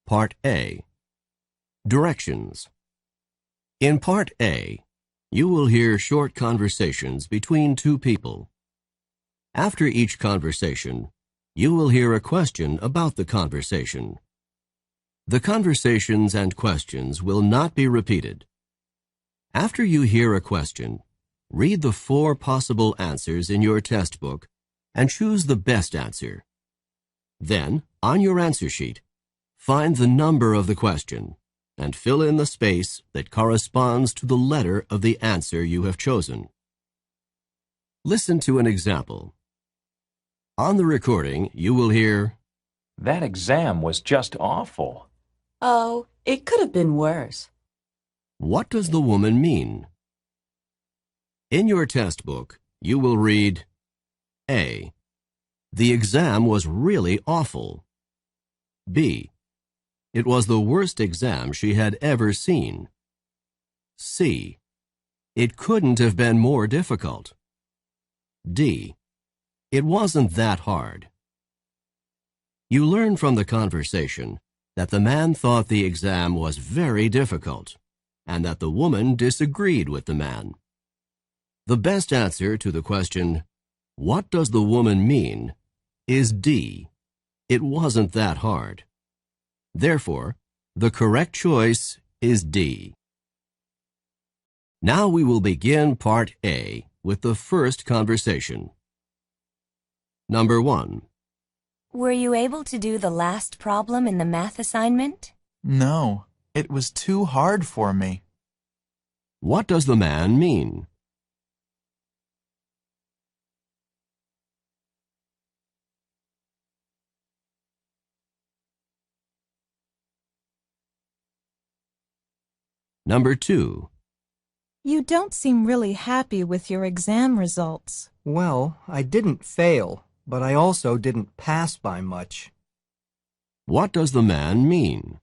Part A. Directions. In Part A, you will hear short conversations between two people. After each conversation, you will hear a question about the conversation. The conversations and questions will not be repeated. After you hear a question, read the 4 possible answers in your test book and choose the best answer. Then, on your answer sheet, find the number of the question and fill in the space that corresponds to the letter of the answer you have chosen. Listen to an example. On the recording, you will hear, "That exam was just awful." "Oh, it could have been worse." "What does the woman mean?" In your test book, you will read, A. The exam was really awful. B. It was the worst exam she had ever seen. C. It couldn't have been more difficult. D. It wasn't that hard. You learn from the conversation that the man thought the exam was very difficult and that the woman disagreed with the man. The best answer to the question, "What does the woman mean?" is D. It wasn't that hard. Therefore, the correct choice is D. Now we will begin Part A with the first conversation. Number 1. Were you able to do the last problem in the math assignment? No, it was too hard for me. What does the man mean? Number 2. You don't seem really happy with your exam results. Well, I didn't fail, but I also didn't pass by much. What does the man mean?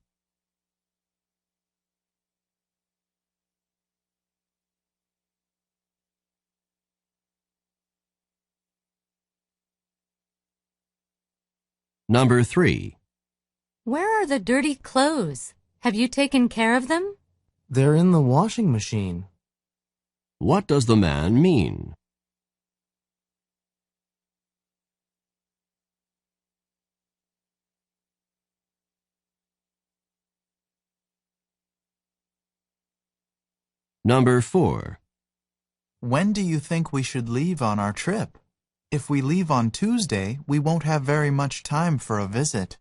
Number 3. Where are the dirty clothes? Have you taken care of them? They're in the washing machine. What does the man mean? Number 4. When do you think we should leave on our trip? If we leave on Tuesday, we won't have very much time for a visit.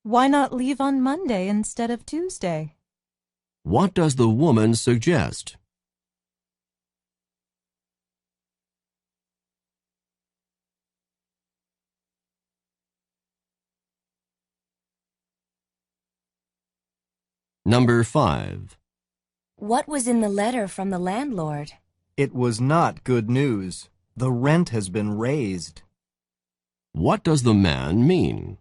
Why not leave on Monday instead of Tuesday? What does the woman suggest? Number 5. What was in the letter from the landlord? It was not good news. The rent has been raised. What does the man mean?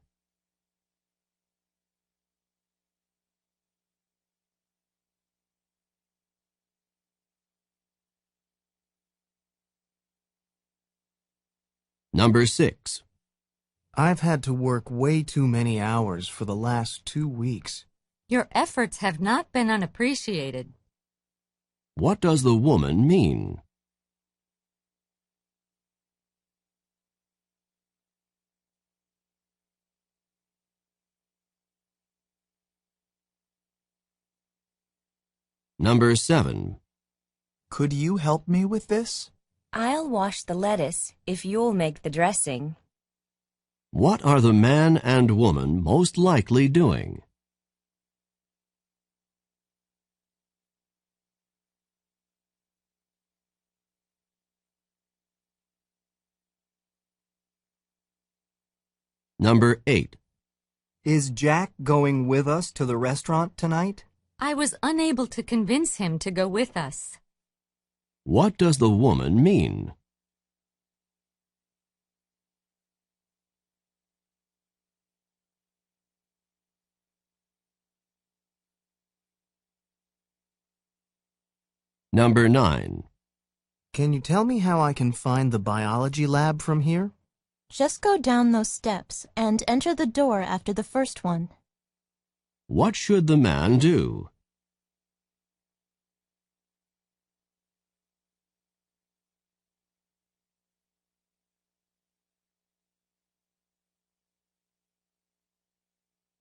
Number 6. I've had to work way too many hours for the last 2 weeks. Your efforts have not been unappreciated. What does the woman mean? Number 7. Could you help me with this? I'll wash the lettuce if you'll make the dressing. What are the man and woman most likely doing? Number 8. Is Jack going with us to the restaurant tonight? I was unable to convince him to go with us. What does the woman mean? Number 9. Can you tell me how I can find the biology lab from here? Just go down those steps and enter the door after the first one. What should the man do?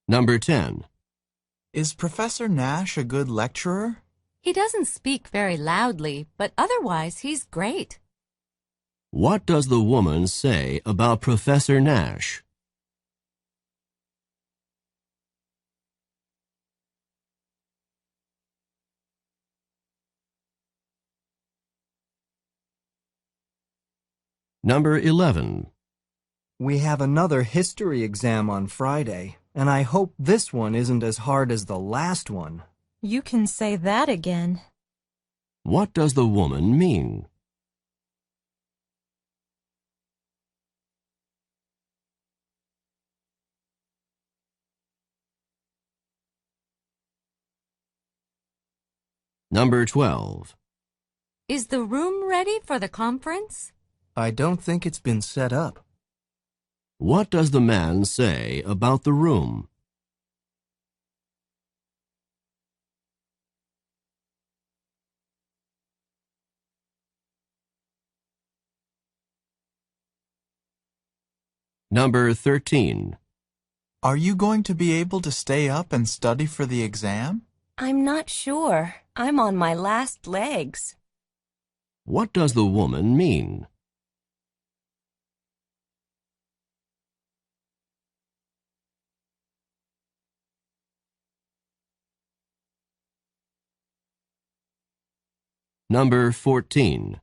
Number 10. Is Professor Nash a good lecturer? He doesn't speak very loudly, but otherwise he's great. What does the woman say about Professor Nash? Number 11. We have another history exam on Friday, and I hope this one isn't as hard as the last one. You can say that again. What does the woman mean? Number 12. Is the room ready for the conference? I don't think it's been set up. What does the man say about the room? Number 13. Are you going to be able to stay up and study for the exam? I'm not sure. I'm on my last legs. What does the woman mean? Number 14.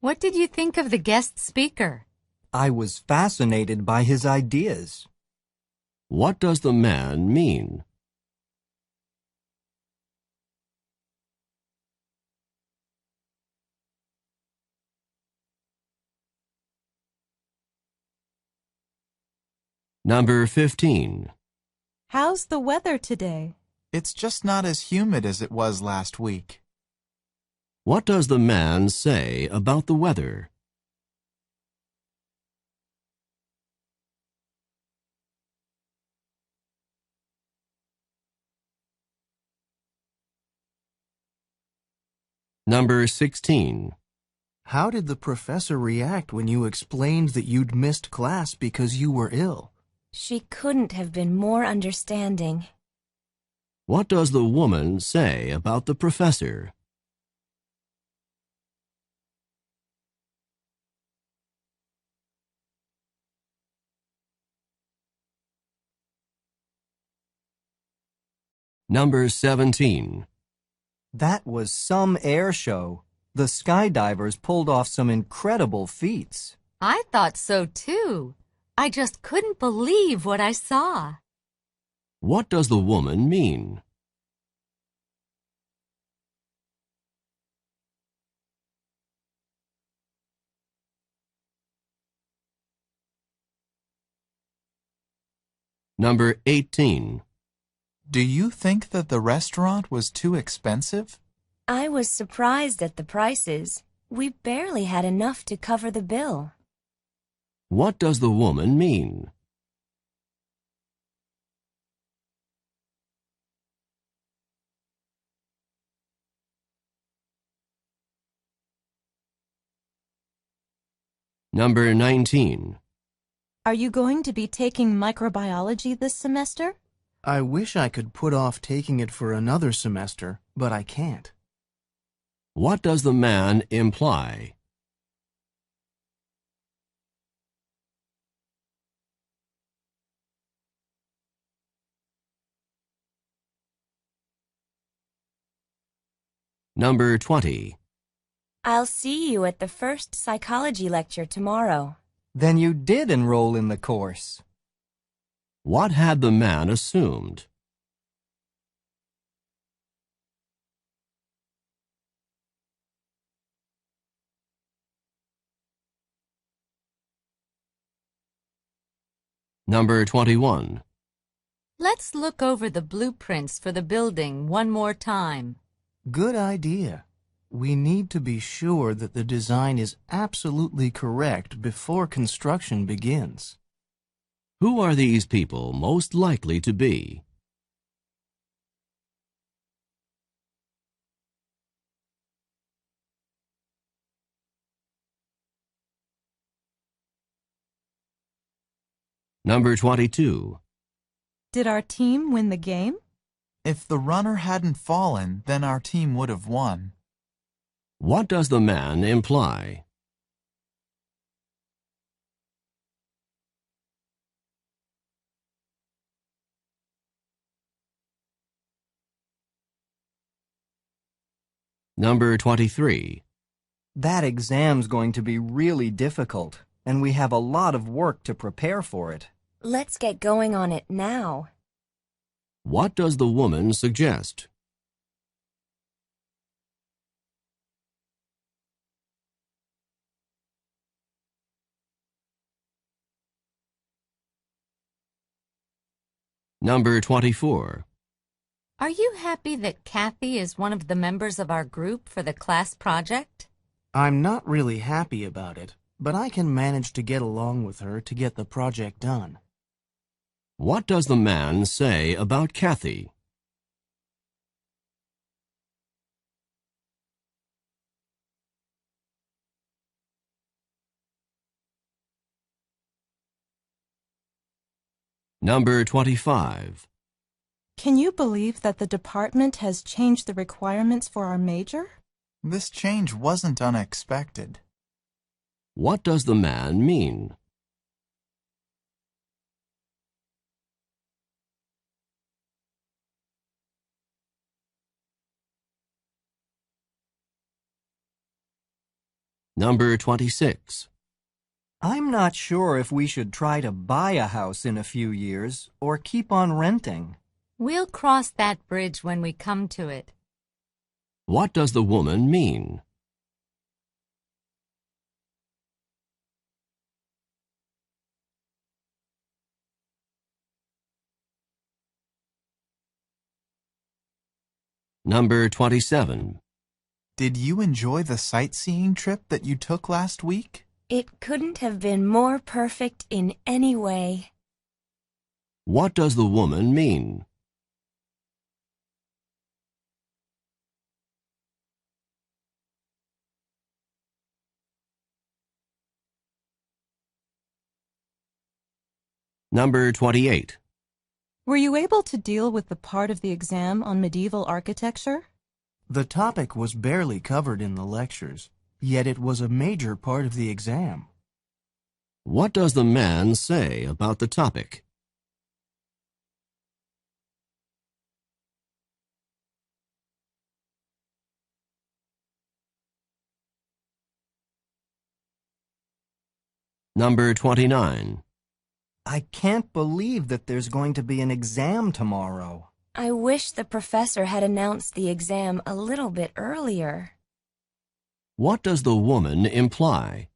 What did you think of the guest speaker? I was fascinated by his ideas. What does the man mean? Number 15. How's the weather today? It's just not as humid as it was last week. What does the man say about the weather? Number 16. How did the professor react when you explained that you'd missed class because you were ill? She couldn't have been more understanding. What does the woman say about the professor? Number 17. That was some air show. The skydivers pulled off some incredible feats. I thought so too. I just couldn't believe what I saw. What does the woman mean? Number 18. Do you think that the restaurant was too expensive? I was surprised at the prices. We barely had enough to cover the bill. What does the woman mean? Number 19. Are you going to be taking microbiology this semester? I wish I could put off taking it for another semester, but I can't. What does the man imply? Number 20. I'll see you at the first psychology lecture tomorrow. Then you did enroll in the course. What had the man assumed? Number 21. Let's look over the blueprints for the building one more time. Good idea. We need to be sure that the design is absolutely correct before construction begins. Who are these people most likely to be? Number 22. Did our team win the game? If the runner hadn't fallen, then our team would have won. What does the man imply? Number 23. That exam's going to be really difficult, and we have a lot of work to prepare for it. Let's get going on it now. What does the woman suggest? Number 24. Are you happy that Kathy is one of the members of our group for the class project? I'm not really happy about it, but I can manage to get along with her to get the project done. What does the man say about Kathy? Number 25. Can you believe that the department has changed the requirements for our major? This change wasn't unexpected. What does the man mean? Number 26. I'm not sure if we should try to buy a house in a few years or keep on renting. We'll cross that bridge when we come to it. What does the woman mean? Number 27. Did you enjoy the sightseeing trip that you took last week? It couldn't have been more perfect in any way. What does the woman mean? Number 28. Were you able to deal with the part of the exam on medieval architecture? The topic was barely covered in the lectures, yet it was a major part of the exam. What does the man say about the topic? Number 29. I can't believe that there's going to be an exam tomorrow. I wish the professor had announced the exam a little bit earlier. What does the woman imply?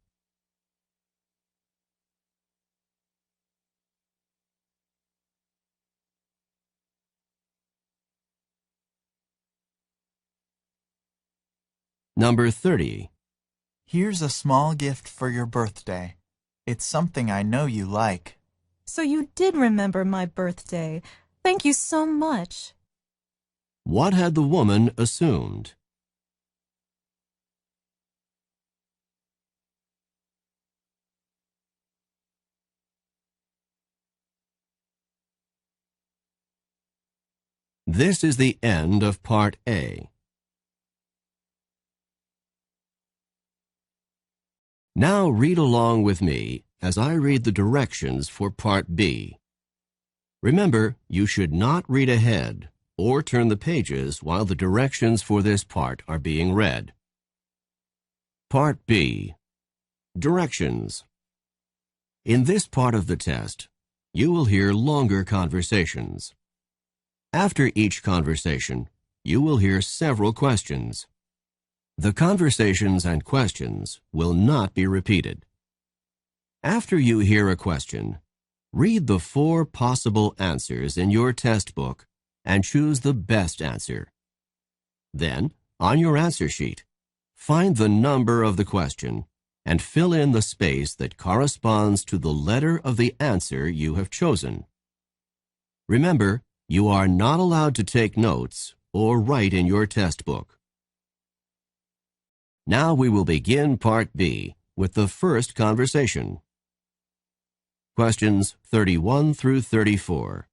Number 30. Here's a small gift for your birthday. It's something I know you like. So you did remember my birthday. Thank you so much. What had the woman assumed? This is the end of Part A. Now read along with me as I read the directions for Part B. Remember, you should not read ahead or turn the pages while the directions for this part are being read. Part B. Directions. In this part of the test, you will hear longer conversations. After each conversation, you will hear several questions. The conversations and questions will not be repeated. After you hear a question, read the 4 possible answers in your test book and choose the best answer. Then, on your answer sheet, find the number of the question and fill in the space that corresponds to the letter of the answer you have chosen. Remember, you are not allowed to take notes or write in your test book. Now we will begin Part B with the first conversation. Questions 31 through 34.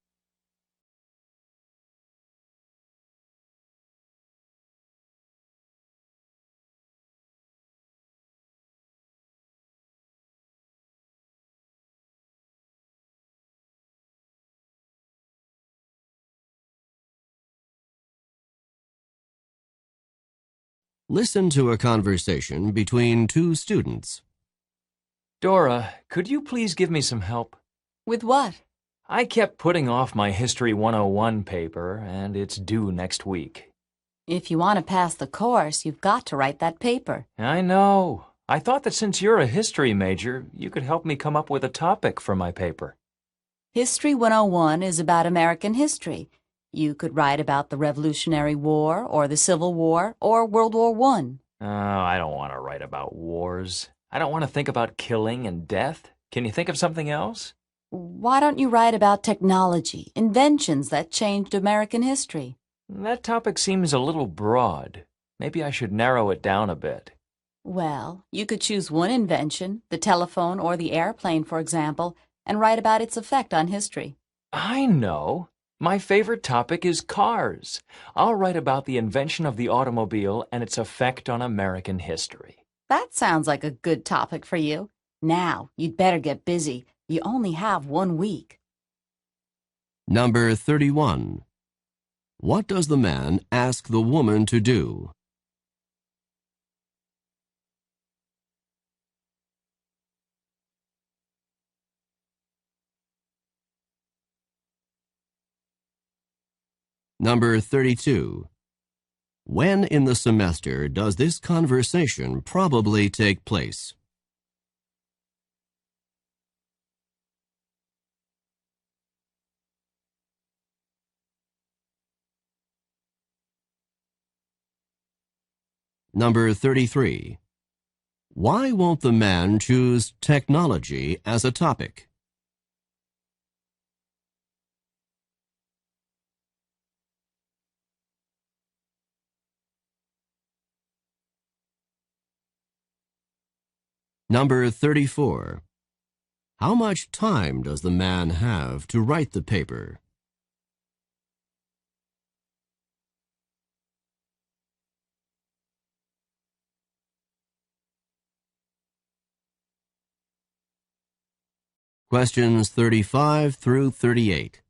Listen to a conversation between two students. Dora, could you please give me some help? With what? I kept putting off my History 101 paper, and it's due next week. If you want to pass the course, you've got to write that paper. I know. I thought that since you're a history major, you could help me come up with a topic for my paper. History 101 is about American history. You could write about the Revolutionary War, or the Civil War, or World War I. Oh, I don't want to write about wars. I don't want to think about killing and death. Can you think of something else? Why don't you write about technology, inventions that changed American history? That topic seems a little broad. Maybe I should narrow it down a bit. Well, you could choose one invention, the telephone or the airplane, for example, and write about its effect on history. I know. My favorite topic is cars. I'll write about the invention of the automobile and its effect on American history. That sounds like a good topic for you. Now, you'd better get busy. You only have 1 week. Number 31. What does the man ask the woman to do? Number 32. When in the semester does this conversation probably take place? Number 33. Why won't the man choose technology as a topic? Number 34. How much time does the man have to write the paper? Questions 35 through 38.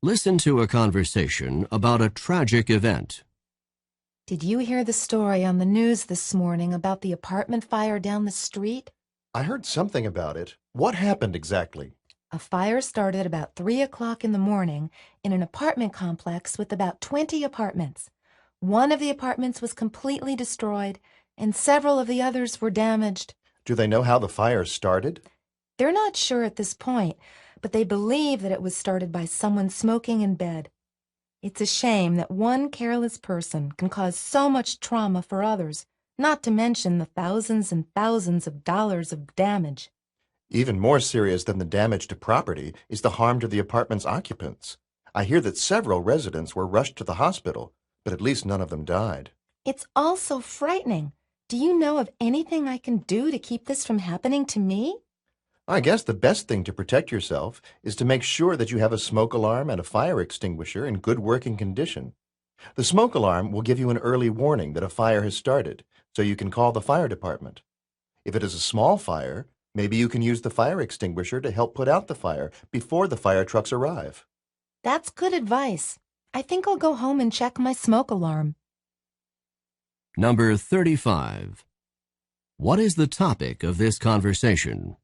Listen to a conversation about a tragic event. Did you hear the story on the news this morning about the apartment fire down the street? I heard something about it. What happened exactly? A fire started about 3 o'clock in the morning in an apartment complex with about 20 apartments. One of the apartments was completely destroyed, and several of the others were damaged. Do they know how the fire started? They're not sure at this point, but they believe that it was started by someone smoking in bed. It's a shame that one careless person can cause so much trauma for others, not to mention the thousands and thousands of dollars of damage. Even more serious than the damage to property is the harm to the apartment's occupants. I hear that several residents were rushed to the hospital, but at least none of them died. It's all so frightening. Do you know of anything I can do to keep this from happening to me? I guess the best thing to protect yourself is to make sure that you have a smoke alarm and a fire extinguisher in good working condition. The smoke alarm will give you an early warning that a fire has started, so you can call the fire department. If it is a small fire, maybe you can use the fire extinguisher to help put out the fire before the fire trucks arrive. That's good advice. I think I'll go home and check my smoke alarm. Number 35. What is the topic of this conversation?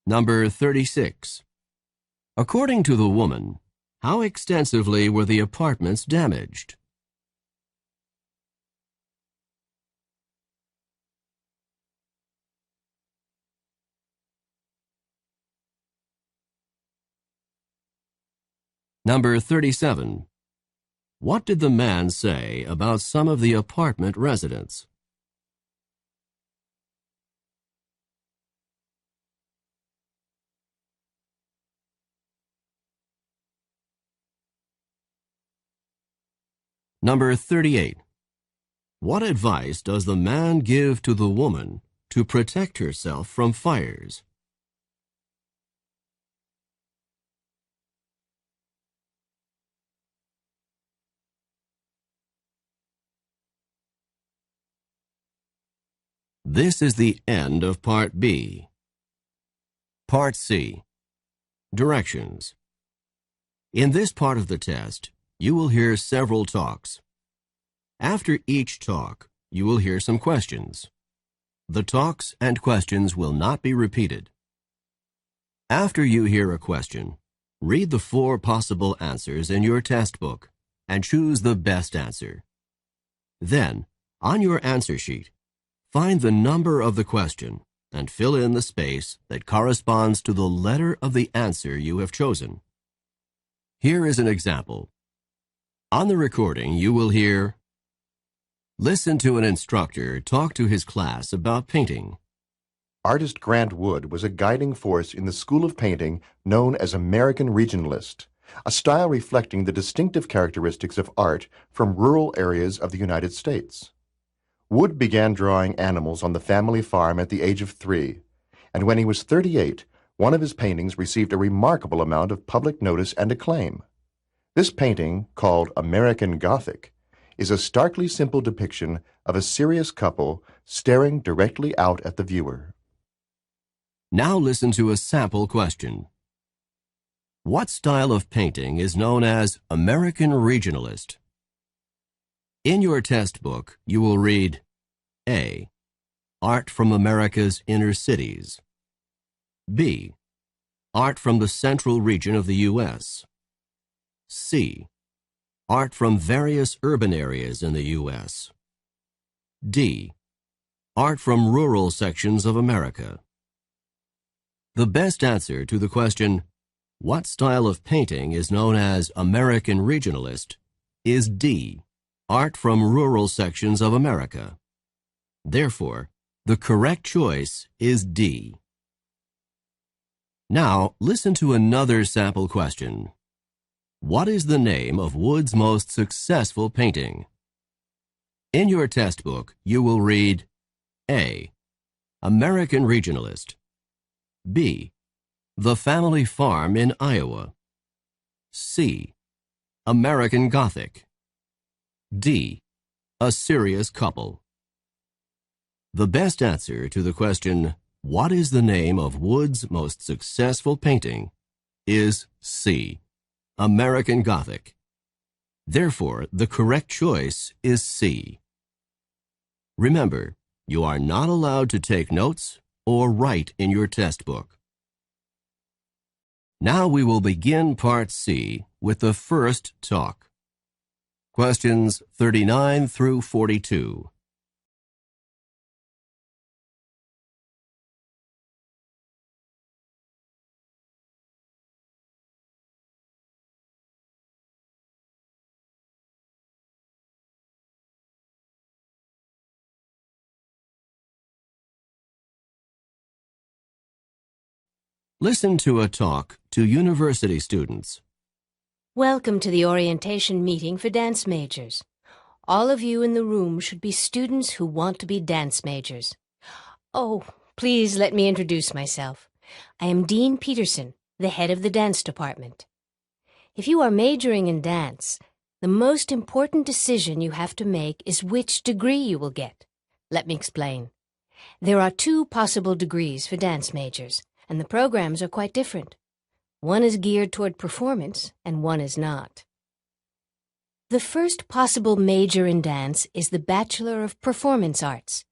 Number 36. According to the woman, how extensively were the apartments damaged? Number 37. What did the man say about some of the apartment residents? Number 38. What advice does the man give to the woman to protect herself from fires? This is the end of Part B. Part C. Directions. In this part of the test, you will hear several talks. After each talk, you will hear some questions. The talks and questions will not be repeated. After you hear a question, read the 4 possible answers in your test book and choose the best answer. Then, on your answer sheet, find the number of the question and fill in the space that corresponds to the letter of the answer you have chosen. Here is an example. On the recording, you will hear, listen to an instructor talk to his class about painting. Artist Grant Wood was a guiding force in the school of painting known as American Regionalist, a style reflecting the distinctive characteristics of art from rural areas of the United States. Wood began drawing animals on the family farm at the age of 3, and when he was 38, one of his paintings received a remarkable amount of public notice and acclaim. This painting, called American Gothic, is a starkly simple depiction of a serious couple staring directly out at the viewer. Now listen to a sample question. What style of painting is known as American Regionalist? In your test book, you will read A. Art from America's inner cities. B. Art from the central region of the U.S. C. Art from various urban areas in the U.S. D. Art from rural sections of America. The best answer to the question, what style of painting is known as American Regionalist, is D. Art from rural sections of America. Therefore, the correct choice is D. Now, listen to another sample question. What is the name of Wood's most successful painting? In your test book, you will read A. American Regionalist. B. The Family Farm in Iowa. C. American Gothic. D. A Serious Couple. The best answer to the question, what is the name of Wood's most successful painting, is C. American Gothic. Therefore, the correct choice is C. Remember, you are not allowed to take notes or write in your test book. Now we will begin Part C with the first talk. Questions 39 through 42. Listen to a talk to university students. Welcome to the orientation meeting for dance majors. All of you in the room should be students who want to be dance majors. Oh, please let me introduce myself. I am Dean Peterson, the head of the dance department. If you are majoring in dance, the most important decision you have to make is which degree you will get. Let me explain. There are 2 possible degrees for dance majors, and the programs are quite different. One is geared toward performance, and one is not. The first possible major in dance is the Bachelor of Performance Arts.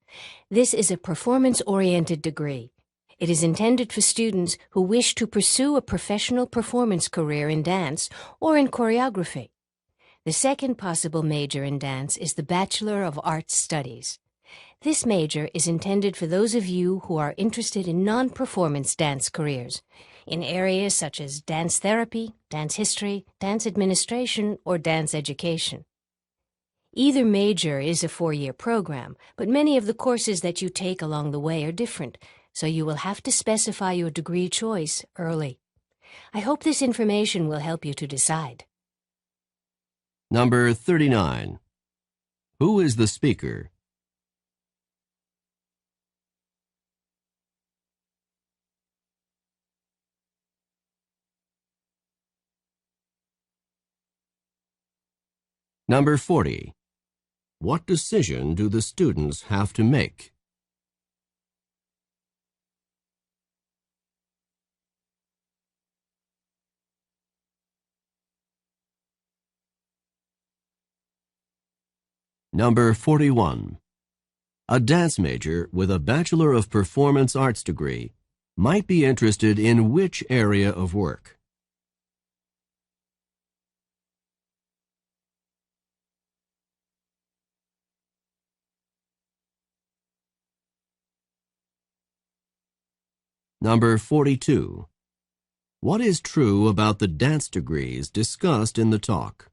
This is a performance-oriented degree. It is intended for students who wish to pursue a professional performance career in dance or in choreography. The second possible major in dance is the Bachelor of Arts Studies. This major is intended for those of you who are interested in non-performance dance careers, in areas such as dance therapy, dance history, dance administration, or dance education. Either major is a 4-year program, but many of the courses that you take along the way are different, so you will have to specify your degree choice early. I hope this information will help you to decide. Number 39. Who is the speaker? Number 40. What decision do the students have to make? Number 41. A dance major with a Bachelor of Performance Arts degree might be interested in which area of work? Number 42. What is true about the dance degrees discussed in the talk?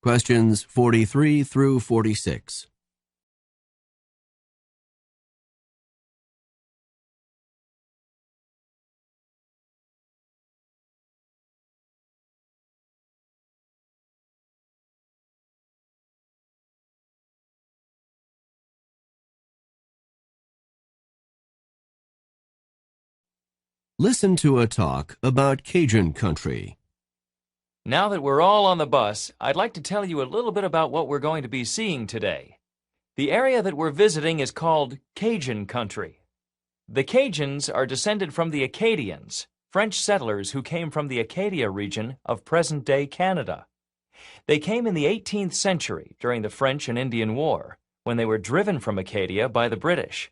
Questions 43 through 46. Listen to a talk about Cajun country. Now that we're all on the bus, I'd like to tell you a little bit about what we're going to be seeing today. The area that we're visiting is called Cajun country. The Cajuns are descended from the Acadians, French settlers who came from the Acadia region of present-day Canada. They came in the 18th century during the French and Indian War, when they were driven from Acadia by the British.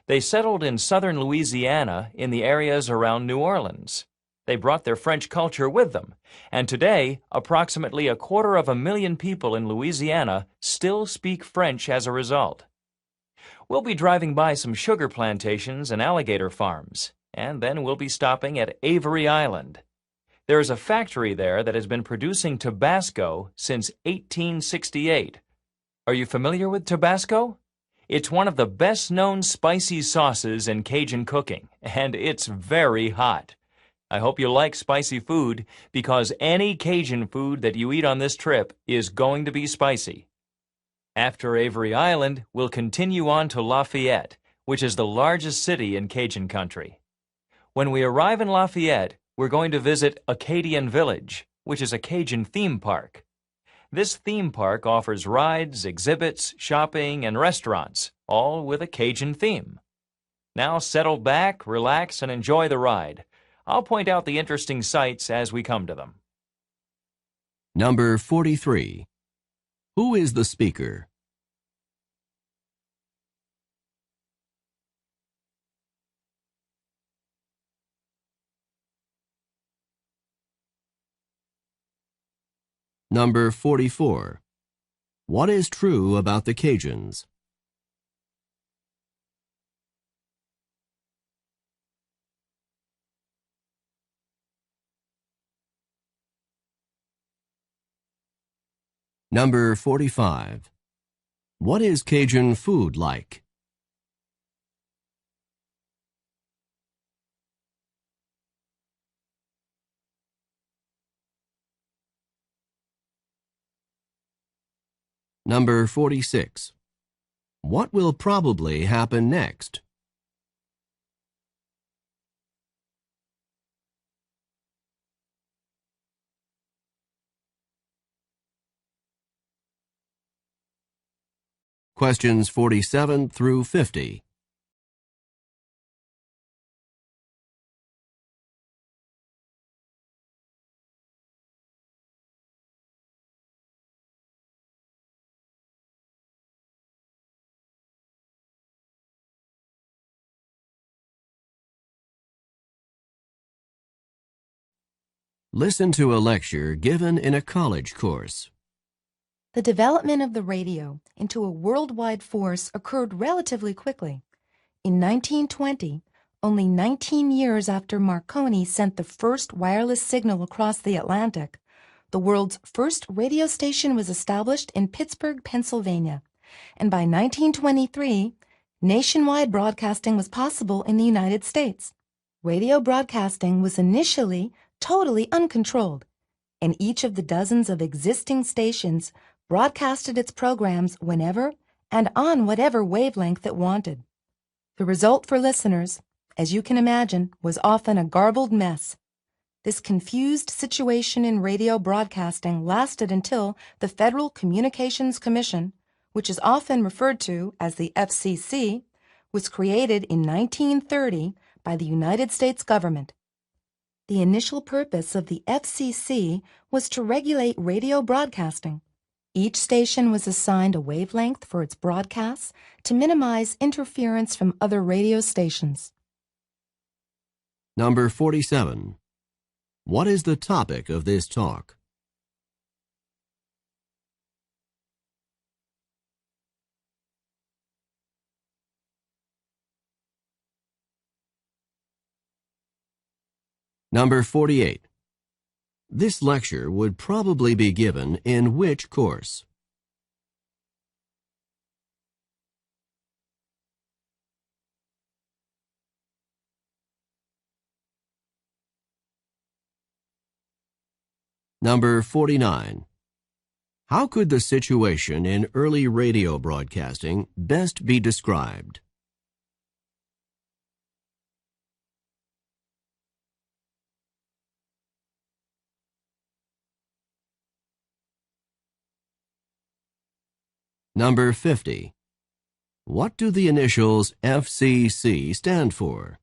They settled in southern Louisiana in the areas around New Orleans. They brought their French culture with them, and today approximately 250,000 people in Louisiana still speak French as a result. We'll be driving by some sugar plantations and alligator farms, and then we'll be stopping at Avery Island. There is a factory there that has been producing Tabasco since 1868. Are you familiar with Tabasco? It's one of the best-known spicy sauces in Cajun cooking, and it's very hot. I hope you like spicy food, because any Cajun food that you eat on this trip is going to be spicy. After Avery Island, we'll continue on to Lafayette, which is the largest city in Cajun country. When we arrive in Lafayette, we're going to visit Acadian Village, which is a Cajun theme park. This theme park offers rides, exhibits, shopping, and restaurants, all with a Cajun theme. Now settle back, relax, and enjoy the ride. I'll point out the interesting sights as we come to them. Number 43. Who is the speaker? Number 44. What is true about the Cajuns? Number 45. What is Cajun food like? Number 46. What will probably happen next? Questions 47 through 50. Listen to a lecture given in a college course. The development of the radio into a worldwide force occurred relatively quickly. In 1920, only 19 years after Marconi sent the first wireless signal across the Atlantic, the world's first radio station was established in Pittsburgh, Pennsylvania, and by 1923, nationwide broadcasting was possible in the United States. Radio broadcasting was initially totally uncontrolled, and each of the dozens of existing stations broadcasted its programs whenever and on whatever wavelength it wanted. The result for listeners, as you can imagine, was often a garbled mess. This confused situation in radio broadcasting lasted until the Federal Communications Commission, which is often referred to as the FCC, was created in 1930 by the United States government. The initial purpose of the FCC was to regulate radio broadcasting. Each station was assigned a wavelength for its broadcasts to minimize interference from other radio stations. Number 47. What is the topic of this talk? Number 48. This lecture would probably be given in which course? Number 49. How could the situation in early radio broadcasting best be described? Number 50. What do the initials FCC stand for?